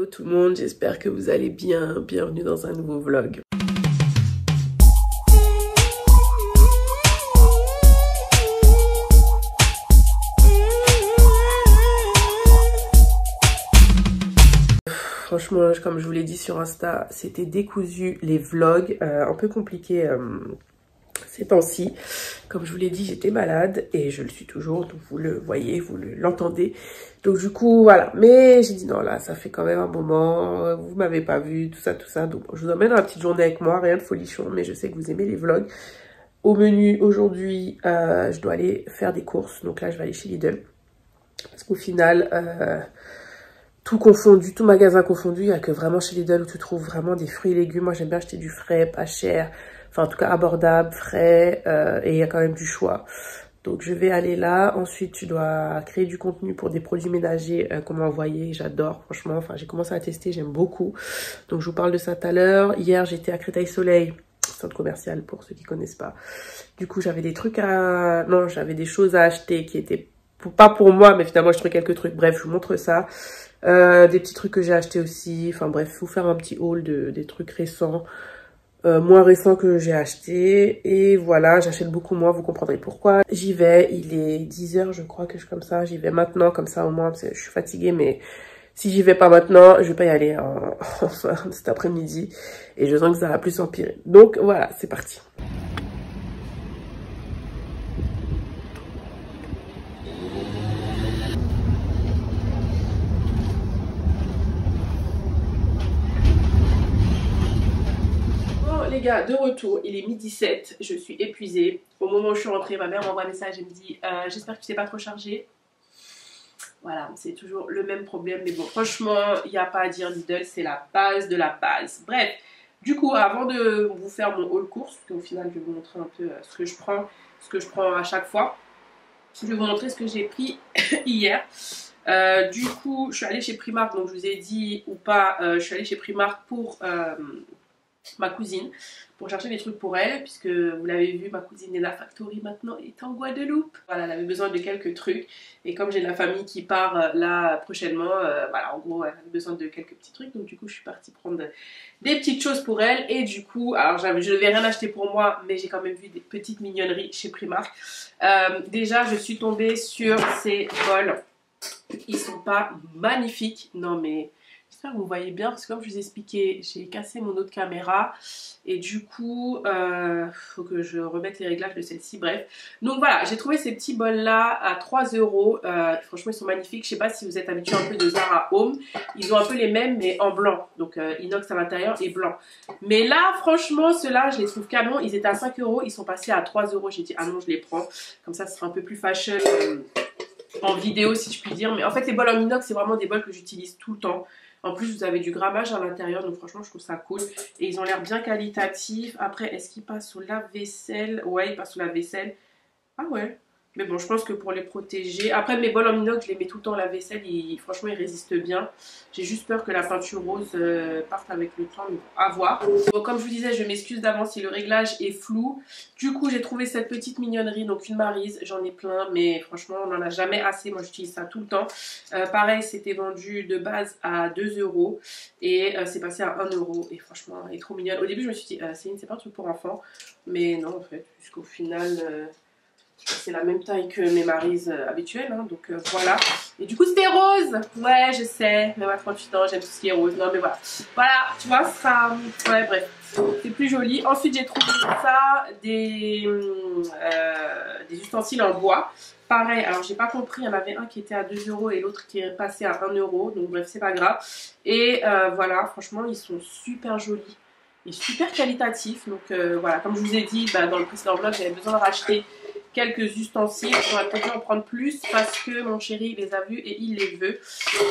Hello tout le monde, j'espère que vous allez bien. Bienvenue dans un nouveau vlog. Franchement, comme je vous l'ai dit sur Insta, c'était décousu les vlogs, un peu compliqué ces temps-ci. Comme je vous l'ai dit, j'étais malade et je le suis toujours, donc vous le voyez, vous l'entendez. Donc du coup, voilà. Mais j'ai dit non, là, ça fait quand même un moment, vous m'avez pas vu, tout ça. Donc je vous emmène dans la petite journée avec moi, rien de folichon, mais je sais que vous aimez les vlogs. Au menu, aujourd'hui, je dois aller faire des courses. Donc là, je vais aller chez Lidl. Parce qu'au final... tout confondu, tout magasin confondu, il n'y a que vraiment chez Lidl où tu trouves vraiment des fruits et légumes. Moi, j'aime bien acheter du frais, pas cher, enfin en tout cas abordable, frais, et il y a quand même du choix. Donc je vais aller là. Ensuite, tu dois créer du contenu pour des produits ménagers qu'on m'a envoyé. J'adore, franchement. Enfin, j'ai commencé à tester, j'aime beaucoup. Donc je vous parle de ça tout à l'heure. Hier, j'étais à Créteil-Soleil, centre commercial pour ceux qui connaissent pas. Du coup, j'avais des trucs à... Non, j'avais des choses à acheter qui étaient pas pour moi, mais finalement, je trouvais quelques trucs. Bref, je vous montre ça. Des petits trucs que j'ai achetés aussi. Enfin bref, vous faire un petit haul des trucs récents. Moins récents que j'ai acheté. Et voilà, j'achète beaucoup moins, vous comprendrez pourquoi. J'y vais, il est 10 h je crois, quelque chose comme ça. J'y vais maintenant, comme ça au moins, parce que je suis fatiguée. Mais si j'y vais pas maintenant, je vais pas y aller cet après-midi. Et je sens que ça va plus empirer. Donc voilà, c'est parti. Les gars, de retour, il est 12h17, je suis épuisée. Au moment où je suis rentrée, ma mère m'envoie un message et me dit j'espère que tu t'es pas trop chargée. Voilà, c'est toujours le même problème, mais bon, franchement, il n'y a pas à dire, Lidl, c'est la base de la base. Bref, du coup, avant de vous faire mon haul course, parce qu'au final, je vais vous montrer un peu ce que je prends à chaque fois. Je vais vous montrer ce que j'ai pris hier. Du coup, je suis allée chez Primark, donc je vous ai dit ou pas, je suis allée chez Primark pour... ma cousine pour chercher des trucs pour elle, puisque vous l'avez vu, ma cousine Nena Factory maintenant est en Guadeloupe. Voilà, elle avait besoin de quelques trucs et comme j'ai de la famille qui part là prochainement, voilà, en gros elle avait besoin de quelques petits trucs, donc du coup je suis partie prendre des petites choses pour elle. Et du coup, alors je ne devais rien acheter pour moi, mais j'ai quand même vu des petites mignonneries chez Primark. Déjà je suis tombée sur ces bols, ils sont pas magnifiques, non mais j'espère que vous voyez bien, parce que comme je vous ai expliqué, j'ai cassé mon autre caméra et du coup faut que je remette les réglages de celle-ci. Bref, donc voilà, j'ai trouvé ces petits bols là à 3 €. Franchement ils sont magnifiques. Je sais pas si vous êtes habitué un peu de Zara Home, ils ont un peu les mêmes mais en blanc, donc inox à l'intérieur et blanc. Mais là franchement ceux-là je les trouve canon. Ils étaient à 5 €, ils sont passés à 3 €. J'ai dit ah non, je les prends, comme ça ce sera un peu plus fashion en vidéo si je puis dire. Mais en fait les bols en inox c'est vraiment des bols que j'utilise tout le temps. En plus, vous avez du grammage à l'intérieur, donc franchement, je trouve ça cool. Et ils ont l'air bien qualitatifs. Après, est-ce qu'ils passent au lave-vaisselle? Ouais, ils passent au lave-vaisselle. Ah ouais. Mais bon, je pense que pour les protéger... Après, mes bols en inox, je les mets tout le temps à la vaisselle. Franchement, ils résistent bien. J'ai juste peur que la peinture rose parte avec le temps. Mais bon, à voir. Bon, comme je vous disais, je m'excuse d'avance si le réglage est flou. Du coup, j'ai trouvé cette petite mignonnerie. Donc, une Maryse. J'en ai plein. Mais franchement, on n'en a jamais assez. Moi, j'utilise ça tout le temps. Pareil, c'était vendu de base à 2 €. Et c'est passé à 1 €. Et franchement, elle est trop mignonne. Au début, je me suis dit, Céline, c'est pas un truc pour enfants. Mais non, en fait, jusqu'au final... c'est la même taille que mes Maryse habituelles, hein, donc voilà. Et du coup c'était rose. Ouais, je sais, même à 38 ans j'aime tout ce qui est rose. Non mais voilà, voilà, tu vois, ça... Ouais, bref, c'est plus joli. Ensuite j'ai trouvé ça, des ustensiles en bois. Pareil, alors j'ai pas compris, il y en avait un qui était à 2 € et l'autre qui est passé à 1 €. Donc bref, c'est pas grave. Et voilà, franchement ils sont super jolis et super qualitatifs. Donc voilà, comme je vous ai dit dans le précédent vlog, j'avais besoin de racheter quelques ustensiles. On va peut-être en prendre plus parce que mon chéri les a vus et il les veut.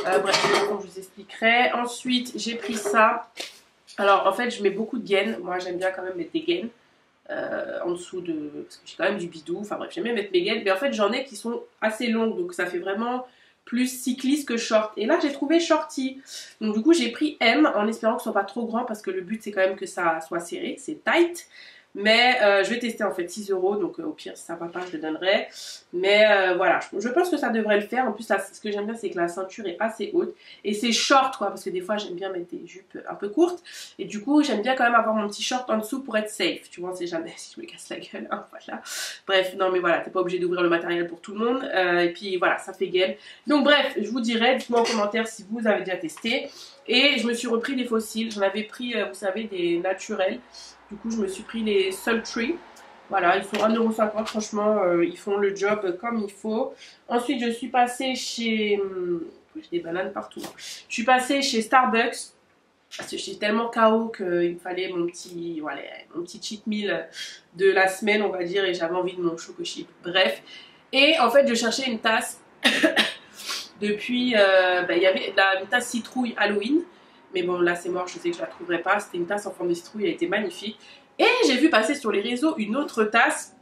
Bref, je vous expliquerai. Ensuite, j'ai pris ça. Alors, en fait, je mets beaucoup de gaines. Moi, j'aime bien quand même mettre des gaines en dessous de... Parce que j'ai quand même du bidou. Enfin bref, j'aime bien mettre mes gaines. Mais en fait, j'en ai qui sont assez longues. Donc, ça fait vraiment plus cycliste que short. Et là, j'ai trouvé shorty. Donc, du coup, j'ai pris M en espérant que ce soit pas trop grand parce que le but, c'est quand même que ça soit serré. C'est tight. Mais je vais tester en fait 6 euros, donc au pire si ça va pas je le donnerai. Mais voilà, je pense que ça devrait le faire. En plus là, ce que j'aime bien c'est que la ceinture est assez haute et c'est short quoi, parce que des fois j'aime bien mettre des jupes un peu courtes. Et du coup j'aime bien quand même avoir mon petit short en dessous pour être safe. Tu vois, on sait jamais si je me casse la gueule, hein, voilà. Bref, non mais voilà, t'es pas obligé d'ouvrir le matériel pour tout le monde. Et puis voilà, ça fait game. Donc bref, je vous dirai, dites-moi en commentaire si vous avez déjà testé. Et je me suis repris des fossiles, j'en avais pris, vous savez, des naturels. Du coup, je me suis pris les Sultry. Voilà, ils sont 1,50€. Franchement, ils font le job comme il faut. Ensuite, je suis passée chez... J'ai des bananes partout. Je suis passée chez Starbucks. Parce que j'étais tellement KO qu'il me fallait mon petit, voilà, mon petit cheat meal de la semaine, on va dire. Et j'avais envie de mon choco chip. Bref. Et en fait, je cherchais une tasse. Depuis, il y avait une tasse citrouille Halloween. Mais bon, là c'est mort, je sais que je la trouverai pas. C'était une tasse en forme de citrouille, elle était magnifique. Et j'ai vu passer sur les réseaux une autre tasse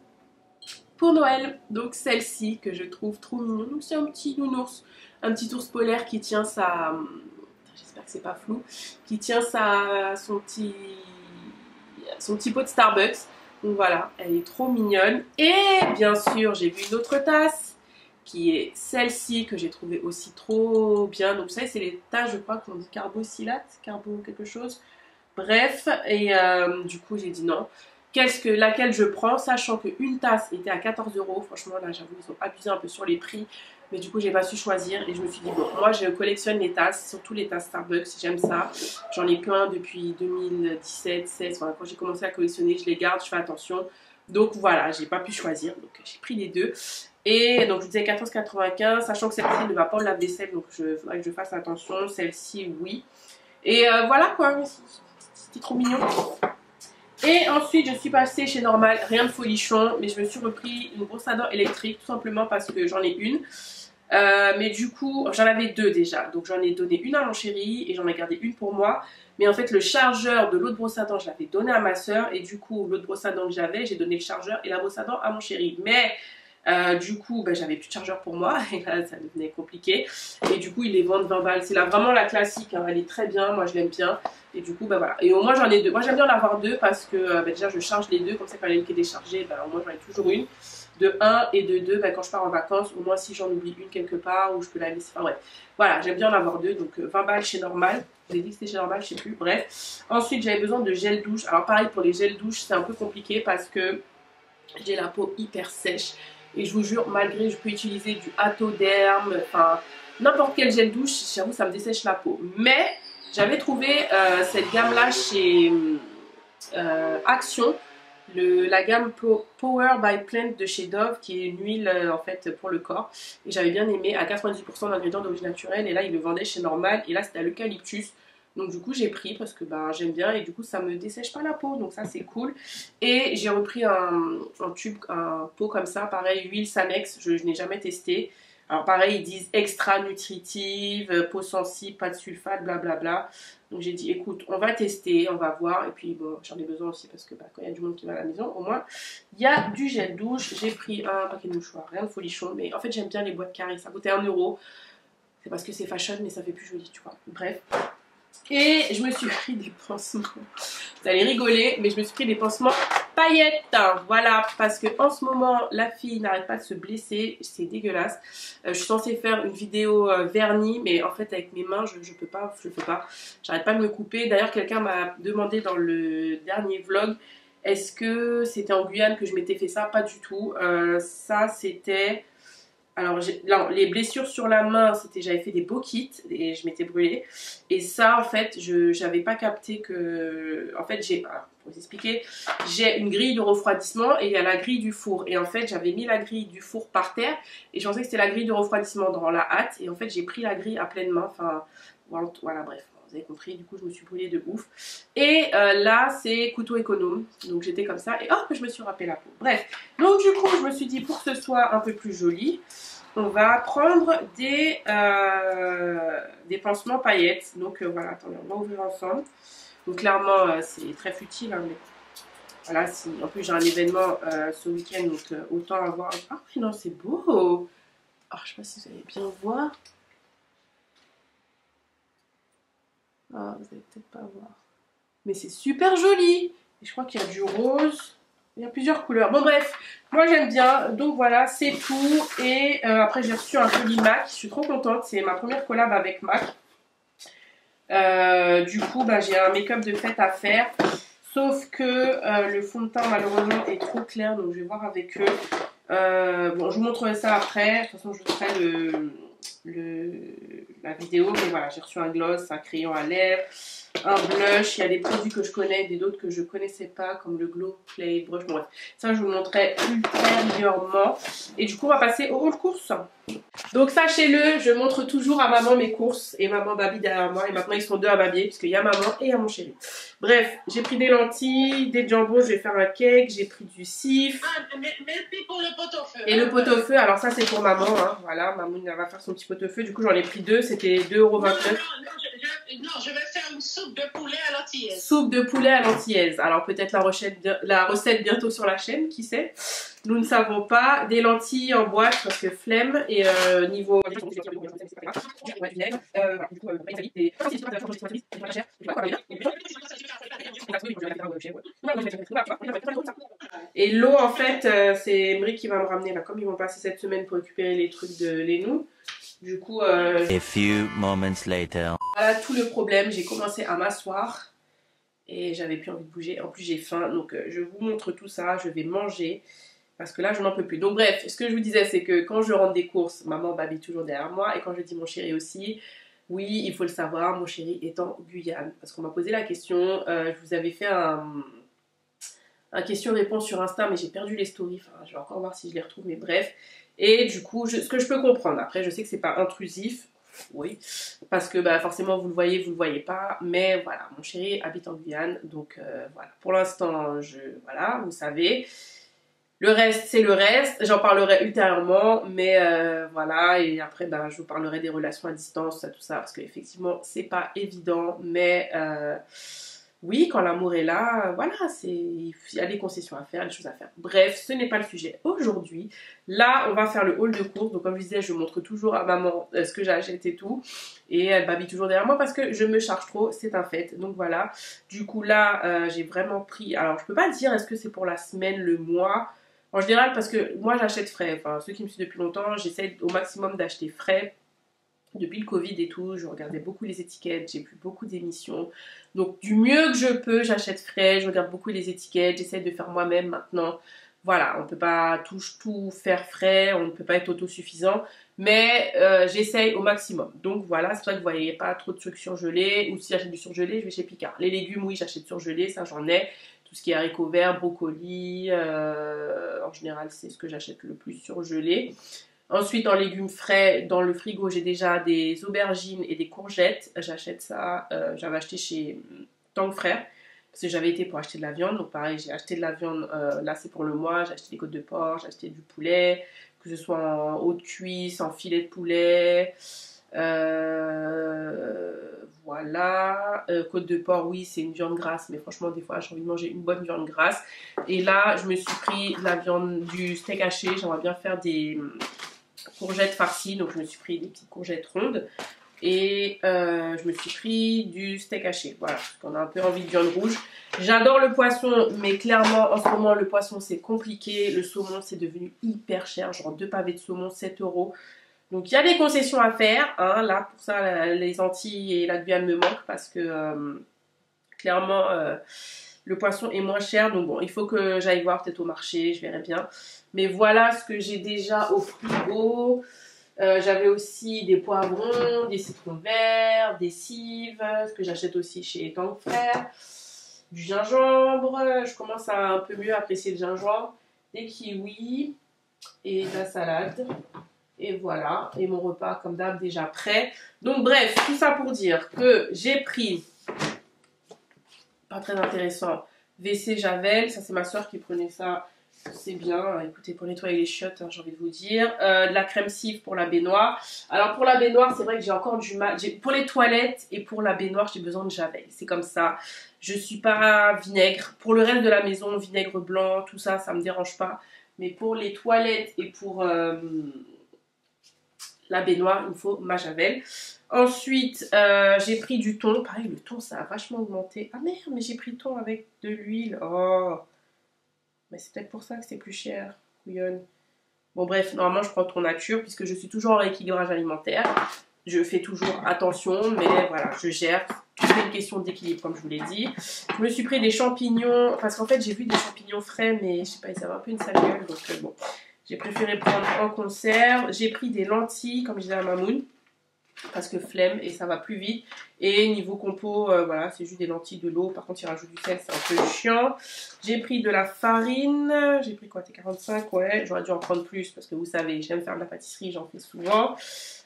pour Noël. Donc celle-ci que je trouve trop mignon. Donc c'est un petit nounours, un petit ours polaire qui tient sa... J'espère que c'est pas flou. Qui tient son petit pot de Starbucks. Donc voilà, elle est trop mignonne. Et bien sûr, j'ai vu une autre tasse qui est celle-ci que j'ai trouvé aussi trop bien. Donc ça c'est les tasses, je crois qu'on dit carbosilate, carbo quelque chose. Bref, et du coup j'ai dit non. Laquelle je prends, sachant qu'une tasse était à 14 euros. Franchement là j'avoue ils ont abusé un peu sur les prix. Mais du coup j'ai pas su choisir et je me suis dit bon, moi je collectionne les tasses, surtout les tasses Starbucks, j'aime ça. J'en ai plein depuis 2017, 16, enfin, quand j'ai commencé à collectionner, je les garde, je fais attention. Donc voilà, j'ai pas pu choisir, donc j'ai pris les deux. Et donc je vous disais 14,95, sachant que celle-ci ne va pas au lave-vaisselle, donc il faudrait que je fasse attention. Celle-ci, oui. Et voilà quoi, c'était trop mignon. Et ensuite je suis passée chez Normal, rien de folichon, mais je me suis repris une brosse à dents électrique, tout simplement parce que j'en ai une. Mais du coup, j'en avais deux déjà, donc j'en ai donné une à mon chéri et j'en ai gardé une pour moi. Mais en fait le chargeur de l'autre brosse à dents je l'avais donné à ma soeur et du coup l'autre brosse à dents que j'avais, j'ai donné le chargeur et la brosse à dents à mon chéri. Mais du coup j'avais plus de chargeur pour moi et là ça devenait compliqué et du coup ils les vendent 20 balles. C'est là vraiment la classique, hein. Elle est très bien, moi je l'aime bien et du coup voilà. Et au moins j'en ai deux. Moi j'aime bien en avoir deux parce que déjà je charge les deux, comme ça quand il y en a une qui est déchargée, au moins j'en ai toujours une. De 1 et de 2, quand je pars en vacances, au moins si j'en oublie une quelque part ou je peux la laisser. Enfin bref, voilà, j'aime bien en avoir deux, donc 20 balles chez Normal. J'ai dit que c'était chez Normal, je sais plus, bref. Ensuite, j'avais besoin de gel douche. Alors pareil, pour les gels douche, c'est un peu compliqué parce que j'ai la peau hyper sèche. Et je vous jure, malgré je peux utiliser du Atoderm, enfin n'importe quel gel douche, j'avoue ça me dessèche la peau. Mais j'avais trouvé cette gamme là chez Action. La gamme Power by Plant de chez Dove, qui est une huile en fait pour le corps, et j'avais bien aimé, à 90% d'ingrédients d'origine naturelle, et là ils le vendaient chez Normal et là c'était à l'eucalyptus, donc du coup j'ai pris parce que j'aime bien et du coup ça me dessèche pas la peau, donc ça c'est cool. Et j'ai repris un tube, un pot comme ça, pareil, huile Sanex, je n'ai jamais testé. Alors pareil, ils disent extra nutritive, peau sensible, pas de sulfate, blablabla. Donc j'ai dit écoute, on va tester, on va voir. Et puis bon, j'en ai besoin aussi parce que quand il y a du monde qui va à la maison, au moins il y a du gel douche. J'ai pris un paquet de mouchoirs, rien de folichon. Mais en fait j'aime bien les boîtes carrées, ça coûtait 1 euro. C'est parce que c'est fashion mais ça fait plus joli, tu vois. Bref. Et je me suis pris des pansements. Vous allez rigoler, mais je me suis pris des pansements paillettes. Voilà, parce que en ce moment, la fille n'arrête pas de se blesser. C'est dégueulasse. Je suis censée faire une vidéo vernis, mais en fait, avec mes mains, je peux pas. J'arrête pas de me couper. D'ailleurs, quelqu'un m'a demandé dans le dernier vlog, est-ce que c'était en Guyane que je m'étais fait ça? Pas du tout. Ça, c'était... Alors, les blessures sur la main, c'était j'avais fait des bokits et je m'étais brûlée. Et ça, en fait, j'avais pas capté que... En fait, pour vous expliquer, j'ai une grille de refroidissement et il y a la grille du four. Et en fait, j'avais mis la grille du four par terre et je pensais que c'était la grille de refroidissement dans la hâte. Et en fait, j'ai pris la grille à pleine main. Enfin, voilà, bref. Vous avez compris, du coup je me suis brûlée de ouf. Et là c'est couteau économe. Donc j'étais comme ça et hop je me suis râpé la peau. Bref, donc du coup je me suis dit pour que ce soit un peu plus joli, on va prendre des pansements paillettes. Donc voilà, attendez, on va ouvrir ensemble. Donc clairement c'est très futile, hein, mais voilà, en plus j'ai un événement ce week-end, donc autant avoir... Ah oui non c'est beau. Alors je sais pas si vous allez bien voir. Ah, vous allez peut-être pas voir. Mais c'est super joli. Et je crois qu'il y a du rose. Il y a plusieurs couleurs. Bon bref, moi j'aime bien. Donc voilà, c'est tout. Et après j'ai reçu un colis MAC. Je suis trop contente. C'est ma première collab avec MAC. Du coup, bah, j'ai un make-up de fête à faire. Sauf que le fond de teint malheureusement est trop clair. Donc je vais voir avec eux. Bon, je vous montrerai ça après. De toute façon, je vous ferai la vidéo. Mais voilà, j'ai reçu un gloss, un crayon à lèvres, un blush. Il y a des produits que je connais, des d'autres que je connaissais pas, comme le Glow Play Brush. Bon, bref, ça je vous le montrerai ultérieurement. Et du coup, on va passer au haul course. Donc sachez-le, je montre toujours à maman mes courses et maman Babi derrière moi. Et maintenant ils sont deux à m'habiller parce qu'il y a maman et il y a mon chéri. Bref, j'ai pris des lentilles, des jambons, je vais faire un cake, j'ai pris du sif. Ah, mais puis pour le pot-au-feu. Et le pot-au-feu, alors ça c'est pour maman, hein. Voilà, maman elle va faire son petit pot-au-feu. Du coup j'en ai pris deux, c'était 2,29 €. Non, je vais faire une soupe de poulet à l'antillaise. Soupe de poulet à l'antillaise. Alors peut-être la recette bientôt sur la chaîne, qui sait. Nous ne savons pas. Des lentilles en boîte parce que flemme. Et niveau... Et l'eau en fait, c'est Emery qui va me ramener là. Comme ils vont passer cette semaine pour récupérer les trucs de Lénou. Du coup, A few moments later. Voilà tout le problème. J'ai commencé à m'asseoir et j'avais plus envie de bouger. En plus, j'ai faim, donc je vous montre tout ça. Je vais manger parce que là, je n'en peux plus. Donc, bref, ce que je vous disais, c'est que quand je rentre des courses, maman Babi toujours derrière moi. Et quand je dis mon chéri aussi, oui, il faut le savoir, mon chéri est en Guyane. Parce qu'on m'a posé la question. Je vous avais fait un question-réponse sur Insta, mais j'ai perdu les stories. Enfin, je vais encore voir si je les retrouve, mais bref. Et du coup, ce que je peux comprendre, après je sais que c'est pas intrusif, oui, parce que bah, forcément vous le voyez pas, mais voilà, mon chéri habite en Guyane, donc voilà, pour l'instant, voilà, vous savez. Le reste, c'est le reste, j'en parlerai ultérieurement, mais voilà, et après ben, je vous parlerai des relations à distance, tout ça, parce qu'effectivement, c'est pas évident, mais oui, quand l'amour est là, voilà, il y a des concessions à faire, des choses à faire. Bref, ce n'est pas le sujet aujourd'hui. Là, on va faire le haul de course. Donc, comme je disais, je montre toujours à maman ce que j'achète et tout. Et elle babille toujours derrière moi parce que je me charge trop, c'est un fait. Donc, voilà. Du coup, là, j'ai vraiment pris... Alors, je peux pas dire est-ce que c'est pour la semaine, le mois. En général, parce que moi, j'achète frais. Enfin, ceux qui me suivent depuis longtemps, j'essaie au maximum d'acheter frais. Depuis le Covid et tout, je regardais beaucoup les étiquettes, j'ai vu beaucoup d'émissions. Donc du mieux que je peux, j'achète frais, je regarde beaucoup les étiquettes, j'essaie de faire moi-même maintenant. Voilà, on ne peut pas tout faire frais, on ne peut pas être autosuffisant, mais j'essaye au maximum. Donc voilà, c'est pour ça que vous voyez pas trop de trucs surgelés, ou si j'achète du surgelé, je vais chez Picard. Les légumes, oui, j'achète surgelé, ça j'en ai. Tout ce qui est haricots verts, brocolis, en général c'est ce que j'achète le plus surgelé. Ensuite, en légumes frais, dans le frigo, j'ai déjà des aubergines et des courgettes. J'achète ça, j'avais acheté chez Tank Frère, parce que j'avais été pour acheter de la viande. Donc pareil, j'ai acheté de la viande, là c'est pour le mois, j'ai acheté des côtes de porc, j'ai acheté du poulet, que ce soit en haute cuisse, en filet de poulet. Voilà, côte de porc, oui, c'est une viande grasse, mais franchement, des fois, j'ai envie de manger une bonne viande grasse. Et là, je me suis pris de la viande, du steak haché. J'aimerais bien faire des courgettes farcies, donc je me suis pris des petites courgettes rondes et je me suis pris du steak haché, voilà, parce qu'on a un peu envie de viande rouge. J'adore le poisson, mais clairement en ce moment le poisson c'est compliqué, le saumon c'est devenu hyper cher, genre 2 pavés de saumon 7 €. Donc il y a des concessions à faire, hein. Là pour ça les Antilles et la Guyane me manquent parce que clairement le poisson est moins cher, donc bon, il faut que j'aille voir peut-être au marché, je verrai bien. Mais voilà ce que j'ai déjà au frigo. J'avais aussi des poivrons, des citrons verts, des cives, ce que j'achète aussi chez Tank Frère, du gingembre. Je commence à un peu mieux apprécier le gingembre, des kiwis et de la salade. Et voilà, et mon repas comme d'hab déjà prêt. Donc bref, tout ça pour dire que j'ai pris... Pas très intéressant. WC Javel, ça c'est ma soeur qui prenait ça, c'est bien. Écoutez, pour nettoyer les chiottes, hein, j'ai envie de vous dire. De la crème Cif pour la baignoire. Alors pour la baignoire, c'est vrai que j'ai encore du mal. Pour les toilettes et pour la baignoire, j'ai besoin de Javel. C'est comme ça. Je suis pas vinaigre. Pour le reste de la maison, vinaigre blanc, tout ça, ça me dérange pas. Mais pour les toilettes et pour la baignoire, il me faut ma Javel. Ensuite, j'ai pris du thon. Pareil, le thon, ça a vachement augmenté. Ah merde, mais j'ai pris thon avec de l'huile. Oh. Mais c'est peut-être pour ça que c'est plus cher, couillonne. Bon bref, normalement je prends ton nature puisque je suis toujours en rééquilibrage alimentaire. Je fais toujours attention, mais voilà, je gère. Tout est une question d'équilibre, comme je vous l'ai dit. Je me suis pris des champignons, parce qu'en fait j'ai vu des champignons frais, mais je sais pas, ils avaient un peu une sale gueule, donc bon. J'ai préféré prendre en conserve. J'ai pris des lentilles, comme je disais à Mamoun, parce que flemme et ça va plus vite. Et niveau compo, voilà, c'est juste des lentilles, de l'eau. Par contre, il rajoute du sel, c'est un peu chiant. J'ai pris de la farine. J'ai pris quoi, T45, ouais. J'aurais dû en prendre plus parce que vous savez, j'aime faire de la pâtisserie, j'en fais souvent.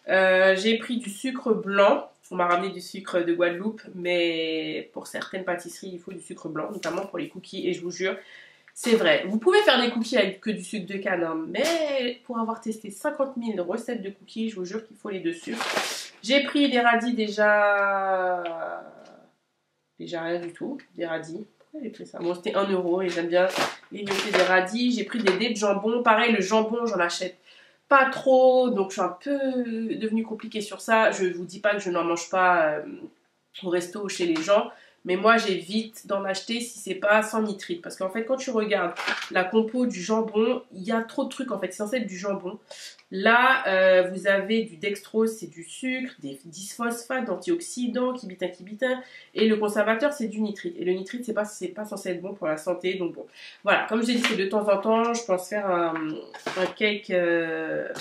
J'ai pris du sucre blanc. On m'a ramené du sucre de Guadeloupe, mais pour certaines pâtisseries, il faut du sucre blanc, notamment pour les cookies. Et je vous jure, c'est vrai, vous pouvez faire des cookies avec que du sucre de canne, hein, mais pour avoir testé 50 000 recettes de cookies, je vous jure qu'il faut les deux sucres. J'ai pris des radis déjà rien du tout, des radis. Pourquoi j'ai pris ça? Bon, c'était 1 euro et j'aime bien grignoter des radis. J'ai pris des dés de jambon. Pareil, le jambon, j'en achète pas trop, donc je suis un peu devenue compliquée sur ça. Je vous dis pas que je n'en mange pas au resto ou chez les gens, mais moi j'évite d'en acheter si c'est pas sans nitrite, parce qu'en fait quand tu regardes la compo du jambon, il y a trop de trucs en fait, c'est censé être du jambon. Là vous avez du dextrose, c'est du sucre, des disphosphates, d'antioxydants, kibitin, et le conservateur c'est du nitrite, et le nitrite c'est pas censé être bon pour la santé, donc bon, voilà, comme je l'ai dit, c'est de temps en temps, je pense faire un cake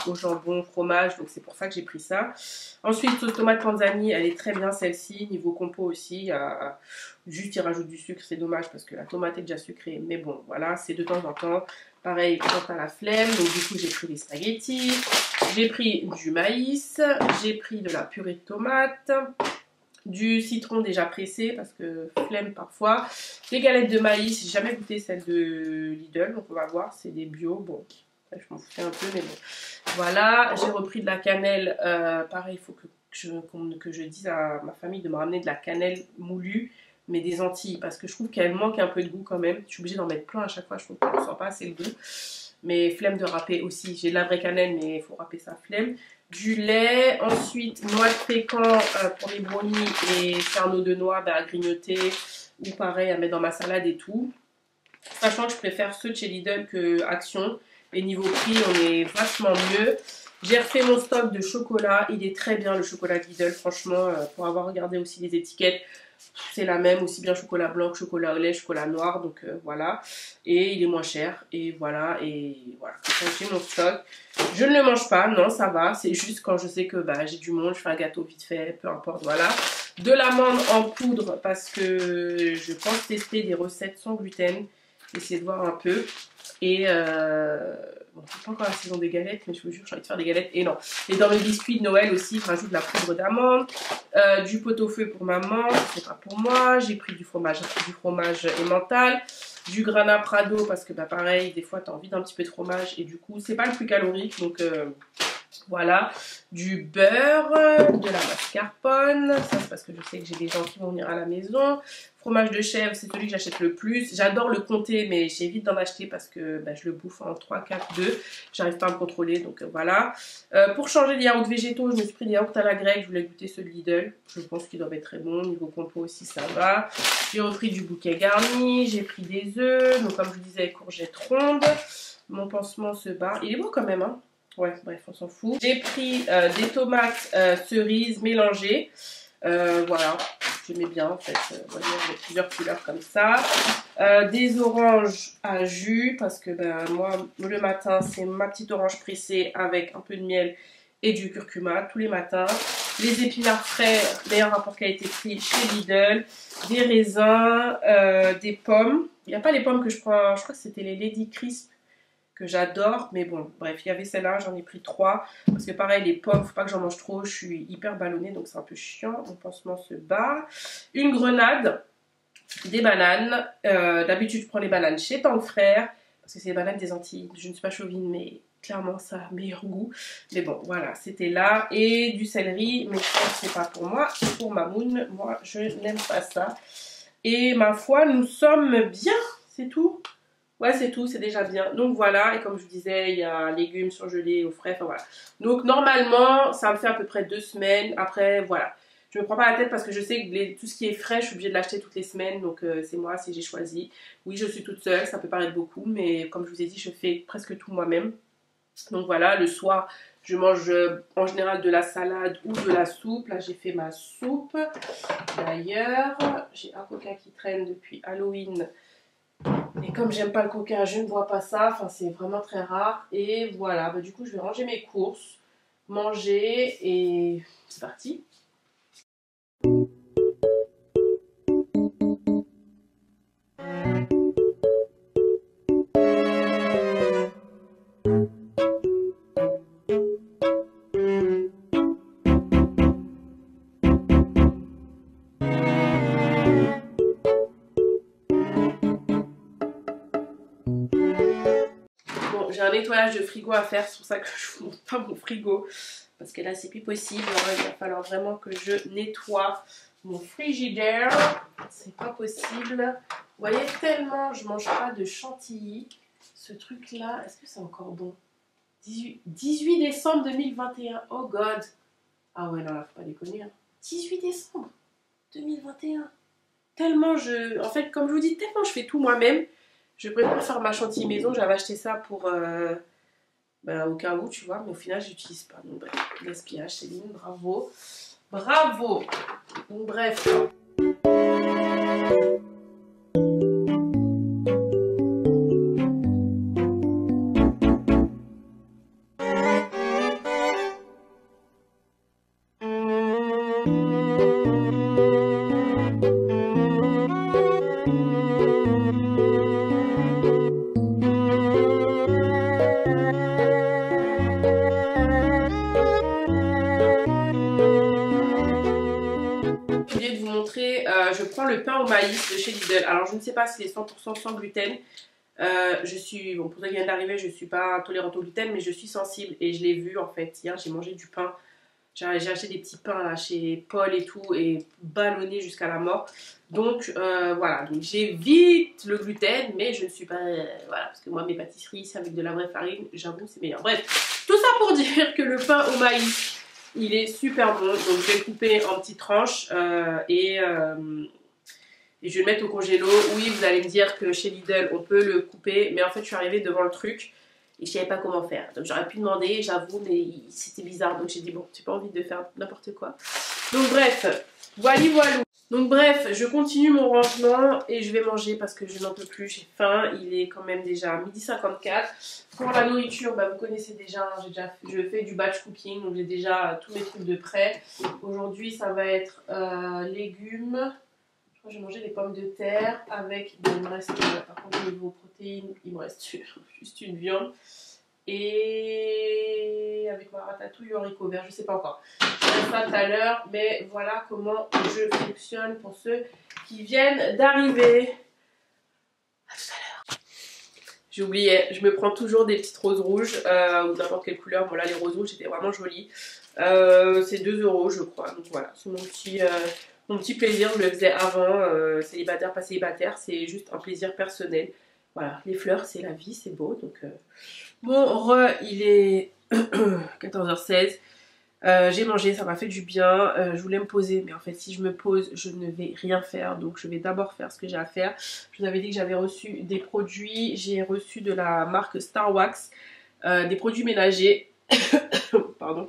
au jambon, fromage, donc c'est pour ça que j'ai pris ça. Ensuite, sauce tomate panzani, elle est très bien celle-ci, niveau compo aussi, juste il rajoute du sucre, c'est dommage parce que la tomate est déjà sucrée, mais bon, voilà, c'est de temps en temps. Pareil, quand t'as la flemme, donc du coup j'ai pris des spaghettis, j'ai pris du maïs, j'ai pris de la purée de tomate, du citron déjà pressé parce que flemme parfois, des galettes de maïs, j'ai jamais goûté celle de Lidl, donc on va voir, c'est des bio, bon, je m'en foutais un peu, mais bon. Voilà, j'ai repris de la cannelle, pareil, il faut que je dise à ma famille de me ramener de la cannelle moulue, mais des Antilles, parce que je trouve qu'elle manque un peu de goût quand même. Je suis obligée d'en mettre plein à chaque fois, je trouve qu'on ne sent pas assez le goût. Mais flemme de râper aussi, j'ai de la vraie cannelle, mais il faut râper sa flemme. Du lait, ensuite noix de pécan pour les brownies et cerneaux de noix à grignoter, ou pareil à mettre dans ma salade et tout. Sachant que je préfère ceux de chez Lidl que Action. Et niveau prix, on est vachement mieux. J'ai refait mon stock de chocolat. Il est très bien le chocolat de Lidl, franchement. Pour avoir regardé aussi les étiquettes, c'est la même. Aussi bien chocolat blanc que chocolat au lait, chocolat noir. Donc voilà. Et il est moins cher. Et voilà. J'ai mon stock. Je ne le mange pas. Non, ça va. C'est juste quand je sais que j'ai du monde. Je fais un gâteau vite fait. Peu importe. Voilà. De l'amande en poudre parce que je pense tester des recettes sans gluten. Essayer de voir un peu. Et bon, c'est pas encore la saison des galettes, mais je vous jure, j'ai envie de faire des galettes. Et non. Et dans mes biscuits de Noël aussi, je rajoute de la poudre d'amande, du pot-au-feu pour maman, c'est pas pour moi. J'ai pris du fromage emmental, du grana prado parce que pareil, des fois, tu as envie d'un petit peu de fromage et du coup, c'est pas le plus calorique. Donc voilà, du beurre, de la mascarpone, ça c'est parce que je sais que j'ai des gens qui vont venir à la maison. Fromage de chèvre, c'est celui que j'achète le plus. J'adore le comté, mais j'évite d'en acheter parce que je le bouffe en 3, 4, 2. J'arrive pas à me contrôler, donc voilà. Pour changer les yaourts végétaux, je me suis pris des yaourts à la grecque. Je voulais goûter ceux de Lidl. Je pense qu'ils doivent être très bons. Niveau compo aussi, ça va. J'ai repris du bouquet garni. J'ai pris des œufs. Donc comme je vous disais, courgettes rondes. Mon pansement se bat. Il est beau quand même, hein. Ouais, bref, on s'en fout. J'ai pris des tomates cerises mélangées. Voilà, j'aimais bien en fait. Voyez, avec plusieurs couleurs comme ça. Des oranges à jus parce que moi, le matin, c'est ma petite orange pressée avec un peu de miel et du curcuma tous les matins. Les épinards frais, meilleur rapport qualité-prix chez Lidl. Des raisins, des pommes. Il n'y a pas les pommes que je prends, je crois que c'était les Lady Crisp que j'adore, mais bon, bref, il y avait celle-là, j'en ai pris 3, parce que pareil, les pommes, faut pas que j'en mange trop, je suis hyper ballonnée, donc c'est un peu chiant, mon pansement se bat. Une grenade, des bananes, d'habitude je prends les bananes chez Tante Frère, parce que c'est les bananes des Antilles, je ne suis pas chauvine, mais clairement ça a meilleur goût, mais bon, voilà, c'était là, et du céleri, mais je pense que c'est pas pour moi, c'est pour Mamoun, moi je n'aime pas ça, et ma foi, nous sommes bien, c'est tout. Ouais, c'est tout, c'est déjà bien. Donc voilà, et comme je vous disais, il y a légumes surgelés au frais, enfin voilà. Donc normalement, ça me fait à peu près 2 semaines. Après, voilà. Je me prends pas la tête parce que je sais que tout ce qui est frais, je suis obligée de l'acheter toutes les semaines. Donc c'est moi, j'ai choisi. Oui, je suis toute seule, ça peut paraître beaucoup. Mais comme je vous ai dit, je fais presque tout moi-même. Donc voilà, le soir, je mange en général de la salade ou de la soupe. Là, j'ai fait ma soupe. D'ailleurs, j'ai un coca qui traîne depuis Halloween. Et comme j'aime pas le coca, je ne bois pas ça. Enfin, c'est vraiment très rare. Et voilà, bah, du coup, je vais ranger mes courses, manger et c'est parti. Bon, j'ai un nettoyage de frigo à faire, c'est pour ça que je ne vous montre pas mon frigo. Parce que là, c'est plus possible. Il va falloir vraiment que je nettoie mon frigidaire. C'est pas possible. Vous voyez, tellement je mange pas de chantilly. Ce truc-là, est-ce que c'est encore bon? 18 décembre 2021. Oh God. Ah ouais, non, là, faut pas déconner. Hein. 18 décembre 2021. Tellement je... En fait, comme je vous dis, tellement je fais tout moi-même. Je préfère faire ma chantilly maison. J'avais acheté ça pour... au cas où, tu vois. Mais au final, je n'utilise pas. Donc bref, gaspillage, Céline, bravo. Bravo. Donc bref... Je prends le pain au maïs de chez Lidl. Alors je ne sais pas si c'est 100% sans gluten. Je suis, bon pour ceux qui viennent d'arriver, je ne suis pas intolérante au gluten, mais je suis sensible et je l'ai vu en fait. Hier j'ai mangé du pain. J'ai acheté des petits pains là chez Paul et tout et ballonné jusqu'à la mort. Donc voilà, donc j'évite le gluten, mais je ne suis pas... voilà, parce que moi mes pâtisseries c'est avec de la vraie farine, j'avoue c'est meilleur. Bref, tout ça pour dire que le pain au maïs... Il est super bon, donc je vais le couper en petites tranches et je vais le mettre au congélo. Oui, vous allez me dire que chez Lidl, on peut le couper, mais en fait, je suis arrivée devant le truc et je savais pas comment faire. Donc j'aurais pu demander, j'avoue, mais c'était bizarre. Donc j'ai dit, bon, j'ai pas envie de faire n'importe quoi. Donc bref, voilà. Donc bref, je continue mon rangement et je vais manger parce que je n'en peux plus, j'ai faim. Il est quand même déjà 12h54. Pour la nourriture, bah, vous connaissez déjà, je fais du batch cooking, donc j'ai déjà tous mes trucs de prêt. Aujourd'hui, ça va être légumes. Je crois que j'ai mangé des pommes de terre avec, bon, il me reste, par contre au niveau protéines, il me reste juste une viande. Et avec ma ratatouille ou haricot vert, je sais pas encore. Je ferai ça tout à l'heure, mais voilà comment je fonctionne pour ceux qui viennent d'arriver. À tout à l'heure. J'oubliais, je me prends toujours des petites roses rouges ou n'importe quelle couleur. Bon là les roses rouges c'était vraiment joli. C'est 2 € je crois. Donc voilà, c'est mon petit plaisir. Je le faisais avant, célibataire, pas célibataire. C'est juste un plaisir personnel. Voilà, les fleurs c'est la vie, c'est beau. Donc bon, il est 14h16. J'ai mangé, ça m'a fait du bien. Je voulais me poser, mais en fait, si je me pose, je ne vais rien faire. Donc, je vais d'abord faire ce que j'ai à faire. Je vous avais dit que j'avais reçu des produits. J'ai reçu de la marque Star Wax des produits ménagers. Pardon.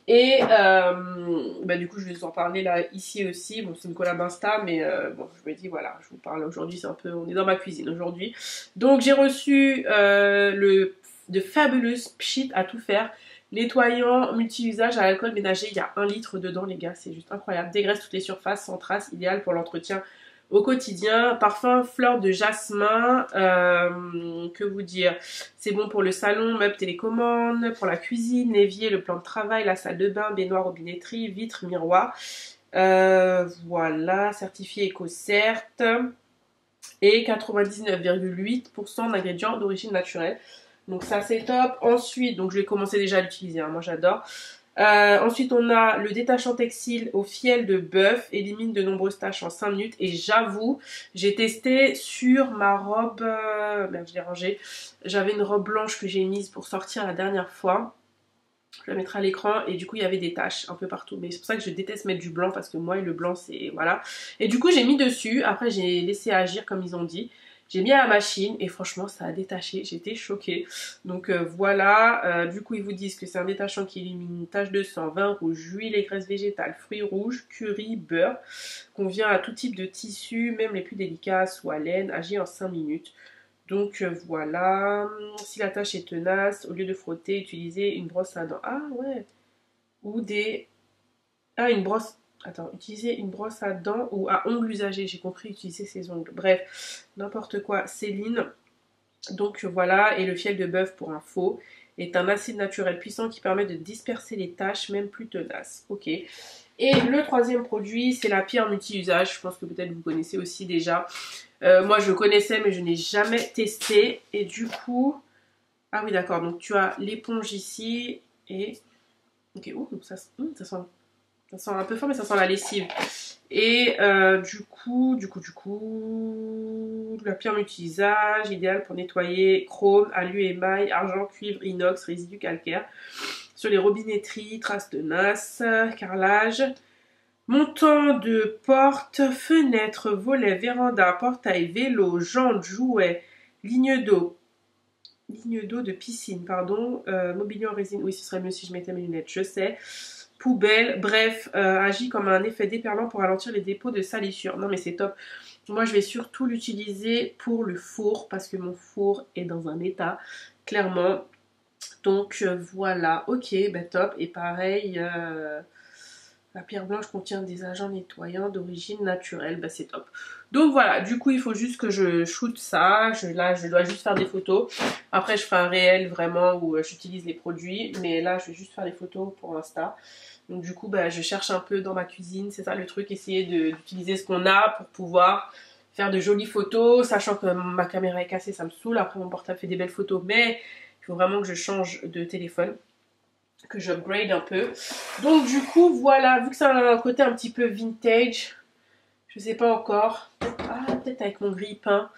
Et bah, du coup, je vais vous en parler là, ici aussi. Bon, c'est une collab Insta, mais bon, je me dis, voilà, je vous parle aujourd'hui. C'est un peu, on est dans ma cuisine aujourd'hui. Donc, j'ai reçu de Fabulous Pchit à tout faire. Nettoyant multi-usage à l'alcool ménager, il y a 1 litre dedans les gars, c'est juste incroyable. Dégraisse toutes les surfaces sans trace, idéal pour l'entretien au quotidien. Parfum fleur de jasmin, que vous dire, c'est bon pour le salon, meubles, télécommande, pour la cuisine, l'évier, le plan de travail, la salle de bain, baignoire, robinetterie, vitre, miroir. Voilà, certifié EcoCert et 99,8% d'ingrédients d'origine naturelle. Donc ça c'est top. Ensuite, donc je vais commencer déjà à l'utiliser, hein, moi j'adore. Ensuite on a le détachant textile au fiel de bœuf, élimine de nombreuses taches en 5 minutes. Et j'avoue, j'ai testé sur ma robe, merde je l'ai rangée. J'avais une robe blanche que j'ai mise pour sortir la dernière fois. Je la mettrai à l'écran et du coup il y avait des taches un peu partout. Mais c'est pour ça que je déteste mettre du blanc parce que moi le blanc c'est... Voilà. Et du coup j'ai mis dessus. Après j'ai laissé agir comme ils ont dit. J'ai mis à la machine et franchement ça a détaché. J'étais choquée. Donc voilà. Du coup ils vous disent que c'est un détachant qui élimine taches de sang, vin rouge, huile et graisse végétale, fruits rouges, curry, beurre. Convient à tout type de tissu, même les plus délicats, soit laine. Agit en 5 minutes. Donc voilà, si la tâche est tenace, au lieu de frotter, utilisez une brosse à dents. Ah ouais. Ou des... Ah, une brosse... Attends, utilisez une brosse à dents ou à ongles usagés. J'ai compris, utiliser ses ongles. Bref, n'importe quoi. Céline. Donc voilà, et le fiel de bœuf pour info est un acide naturel puissant qui permet de disperser les taches, même plus tenaces. Ok. Et le troisième produit, c'est la pierre multi-usage. Je pense que peut-être vous connaissez aussi déjà. Moi je connaissais mais je n'ai jamais testé et du coup ah oui d'accord, donc tu as l'éponge ici et ok, ça sent un peu fort mais ça sent la lessive et du coup la pierre multi-usage idéale pour nettoyer chrome, alu, émail, argent, cuivre, inox, résidus calcaires sur les robinetteries, traces de nasse, carrelage. Montant de porte, fenêtre, volet, véranda, portail, vélo, jantes, jouets, ligne d'eau de piscine, pardon, mobilier en résine, oui ce serait mieux si je mettais mes lunettes, je sais, poubelle, bref, agit comme un effet déperlant pour ralentir les dépôts de salissure. Non mais c'est top. Moi je vais surtout l'utiliser pour le four parce que mon four est dans un état, clairement. Donc voilà, ok, bah top, et pareil... La pierre blanche contient des agents nettoyants d'origine naturelle, bah c'est top. Donc voilà, du coup il faut juste que je shoote ça, là je dois juste faire des photos. Après je ferai un réel vraiment où j'utilise les produits, mais là je vais juste faire des photos pour Insta. Donc du coup bah, je cherche un peu dans ma cuisine, c'est ça le truc, essayer d'utiliser ce qu'on a pour pouvoir faire de jolies photos, sachant que ma caméra est cassée, ça me saoule. Après mon portable fait des belles photos, mais il faut vraiment que je change de téléphone, que j'upgrade un peu. Donc du coup voilà, vu que ça a un côté un petit peu vintage, je sais pas encore, peut-être avec mon grille-pain.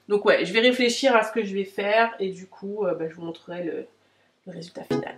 Donc ouais, je vais réfléchir à ce que je vais faire et du coup je vous montrerai le résultat final.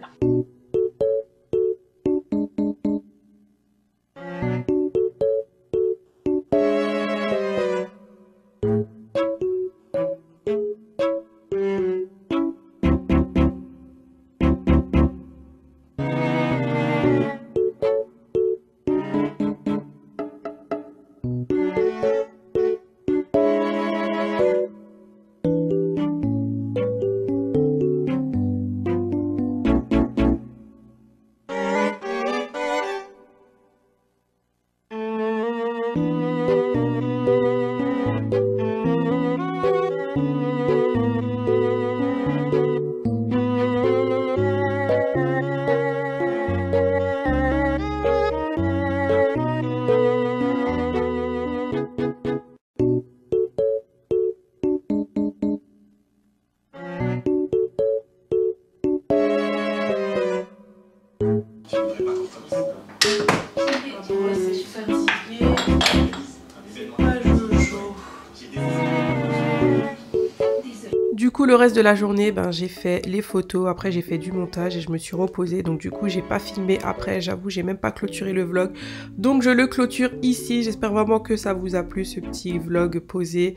Du coup le reste de la journée j'ai fait les photos, après j'ai fait du montage et je me suis reposée, donc du coup j'ai pas filmé après, j'avoue j'ai même pas clôturé le vlog, donc je le clôture ici. J'espère vraiment que ça vous a plu ce petit vlog posé,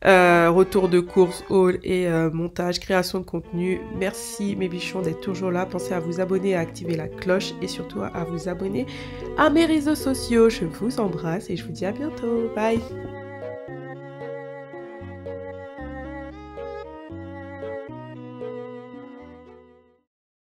retour de course, haul et montage, création de contenu. Merci mes bichons d'être toujours là, pensez à vous abonner, à activer la cloche et surtout à vous abonner à mes réseaux sociaux. Je vous embrasse et je vous dis à bientôt, bye.